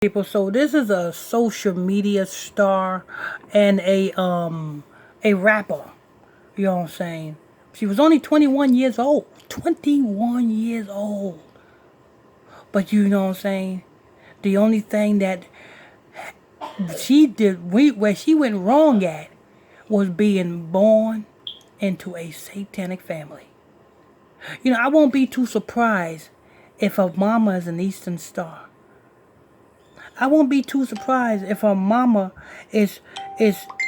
People, so this is a social media star and a rapper. You know what I'm saying? She was only 21 years old. 21 years old. But you know what I'm saying? The only thing that she did, where she went wrong at, was being born into a satanic family. You know, I won't be too surprised if her mama is an Eastern Star. I won't be too surprised if her mama is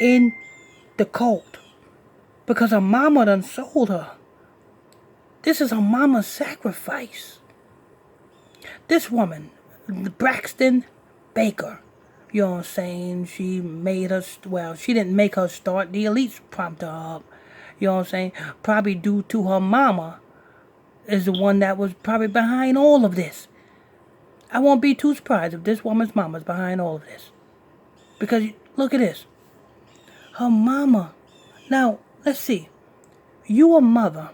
in the cult, because her mama done sold her. This is her mama's sacrifice. This woman, Braxton Baker, you know what I'm saying? She made her, well, she didn't make her start. The elites prompted her up. You know what I'm saying? Probably due to her mama is the one that was probably behind all of this. I won't be too surprised if this woman's mama's behind all of this. Because look at this. Her mama. Now, let's see. You a mother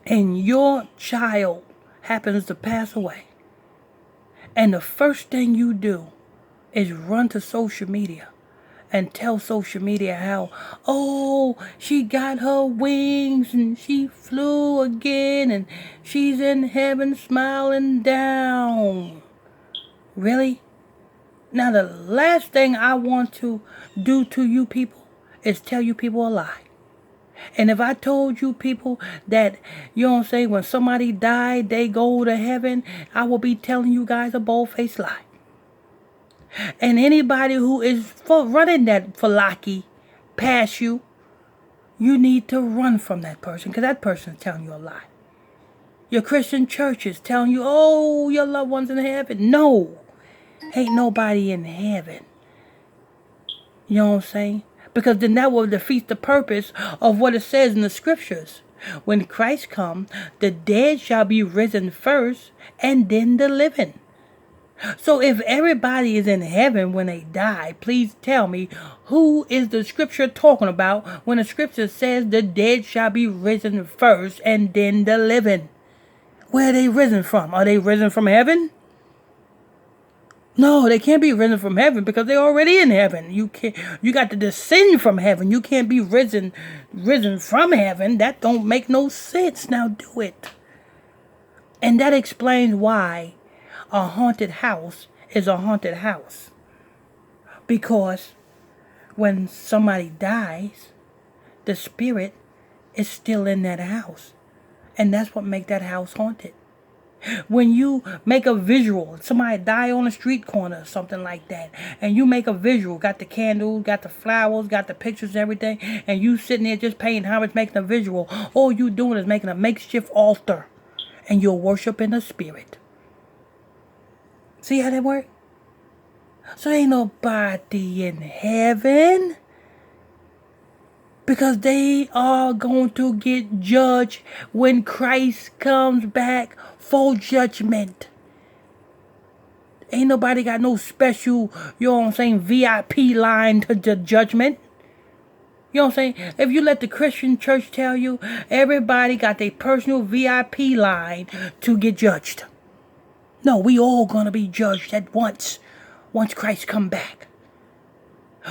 and your child happens to pass away. And the first thing you do is run to social media and tell social media how, oh, she got her wings and she flew again and she's in heaven smiling down. Really? Now, the last thing I want to do to you people is tell you people a lie. And if I told you people that, you know what I'm saying, when somebody died, they go to heaven, I will be telling you guys a bold-faced lie. And anybody who is running that falaki past you, you need to run from that person, because that person is telling you a lie. Your Christian church is telling you, oh, your loved one's in heaven. No, ain't nobody in heaven. You know what I'm saying? Because then that will defeat the purpose of what it says in the scriptures. When Christ comes, the dead shall be risen first, and then the living. So if everybody is in heaven when they die, please tell me, who is the scripture talking about when the scripture says the dead shall be risen first and then the living? Where are they risen from? Are they risen from heaven? No, they can't be risen from heaven because they're already in heaven. You got to descend from heaven. You can't be risen from heaven. That don't make no sense. Now do it. And that explains why a haunted house is a haunted house. Because when somebody dies, the spirit is still in that house. And that's what makes that house haunted. When you make a visual, somebody die on a street corner or something like that, and you make a visual, got the candles, got the flowers, got the pictures and everything, and you sitting there just painting how it's making a visual, all you doing is making a makeshift altar, and you're worshiping the spirit. See how that works? So ain't nobody in heaven, because they are going to get judged when Christ comes back for judgment. Ain't nobody got no special, you know what I'm saying, VIP line to the judgment. You know what I'm saying? If you let the Christian church tell you, everybody got their personal VIP line to get judged. No, we all gonna be judged at once Christ come back.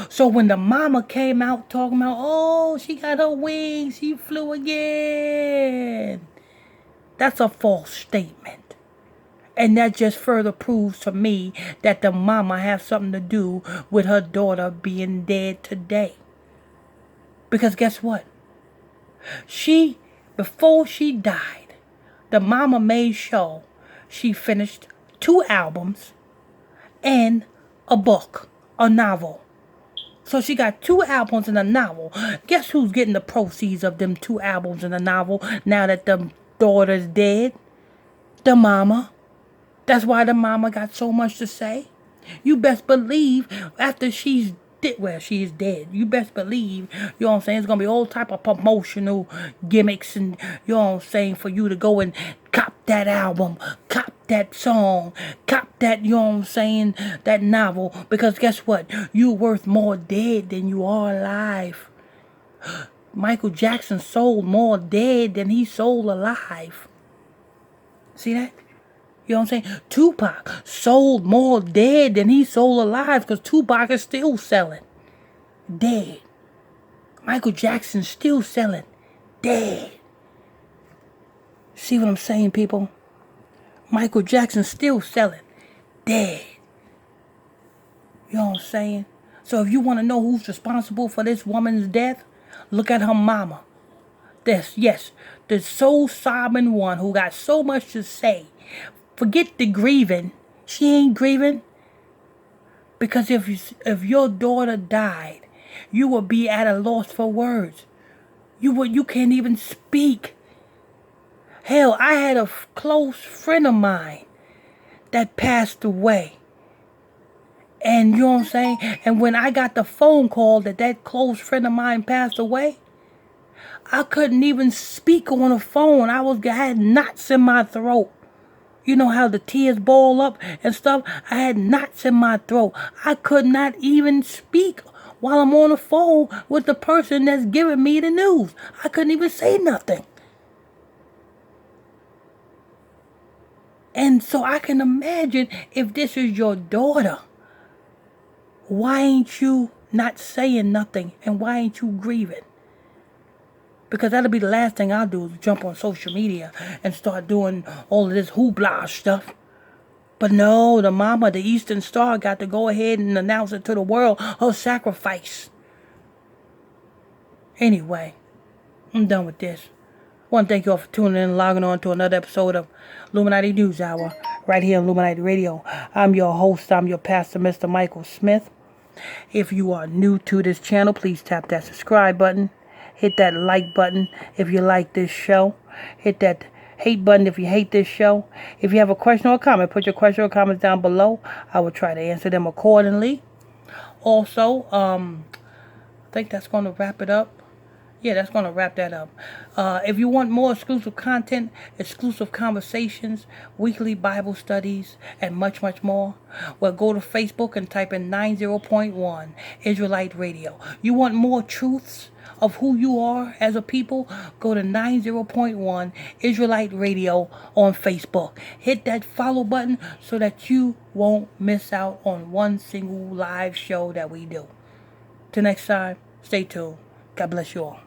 So when the mama came out talking about, oh, she got her wings, she flew again, that's a false statement. And that just further proves to me that the mama has something to do with her daughter being dead today. Because guess what? Before she died, the mama made sure she finished 2 albums and a book, a novel. So she got 2 albums and a novel. Guess who's getting the proceeds of them 2 albums and a novel now that the daughter's dead? The mama. That's why the mama got so much to say. You best believe after she's dead, well, she is dead. You best believe, you know what I'm saying, it's going to be all type of promotional gimmicks and, you know what I'm saying, for you to go and cop that album, cop that song, cop that, you know what I'm saying, that novel. Because guess what? You're worth more dead than you are alive. Michael Jackson sold more dead than he sold alive. See that? You know what I'm saying? Tupac sold more dead than he sold alive because Tupac is still selling. Dead. Michael Jackson still selling. Dead. See what I'm saying, people? Michael Jackson still selling. Dead. You know what I'm saying? So if you want to know who's responsible for this woman's death, look at her mama. Yes, the soul sobbing one who got so much to say. Forget the grieving. She ain't grieving. Because if your daughter died, you would be at a loss for words. You can't even speak. Hell, I had a close friend of mine that passed away. And you know what I'm saying? And when I got the phone call that close friend of mine passed away, I couldn't even speak on the phone. I had knots in my throat. You know how the tears ball up and stuff? I had knots in my throat. I could not even speak while I'm on the phone with the person that's giving me the news. I couldn't even say nothing. And so I can imagine if this is your daughter, why ain't you not saying nothing and why ain't you grieving? Because that'll be the last thing I'll do is jump on social media and start doing all of this hoopla stuff. But no, the mama, the Eastern Star, got to go ahead and announce it to the world, her sacrifice. Anyway, I'm done with this. I want to thank you all for tuning in and logging on to another episode of Illuminati News Hour right here on Illuminati Radio. I'm your host. I'm your pastor, Mr. Michael Smith. If you are new to this channel, please tap that subscribe button. Hit that like button if you like this show. Hit that hate button if you hate this show. If you have a question or a comment, put your question or comments down below. I will try to answer them accordingly. Also, I think that's going to wrap it up. Yeah, that's going to wrap that up. If you want more exclusive content, exclusive conversations, weekly Bible studies, and much, much more, well, go to Facebook and type in 90.1 Israelite Radio. You want more truths of who you are as a people? Go to 90.1 Israelite Radio on Facebook. Hit that follow button so that you won't miss out on one single live show that we do. Till next time, stay tuned. God bless you all.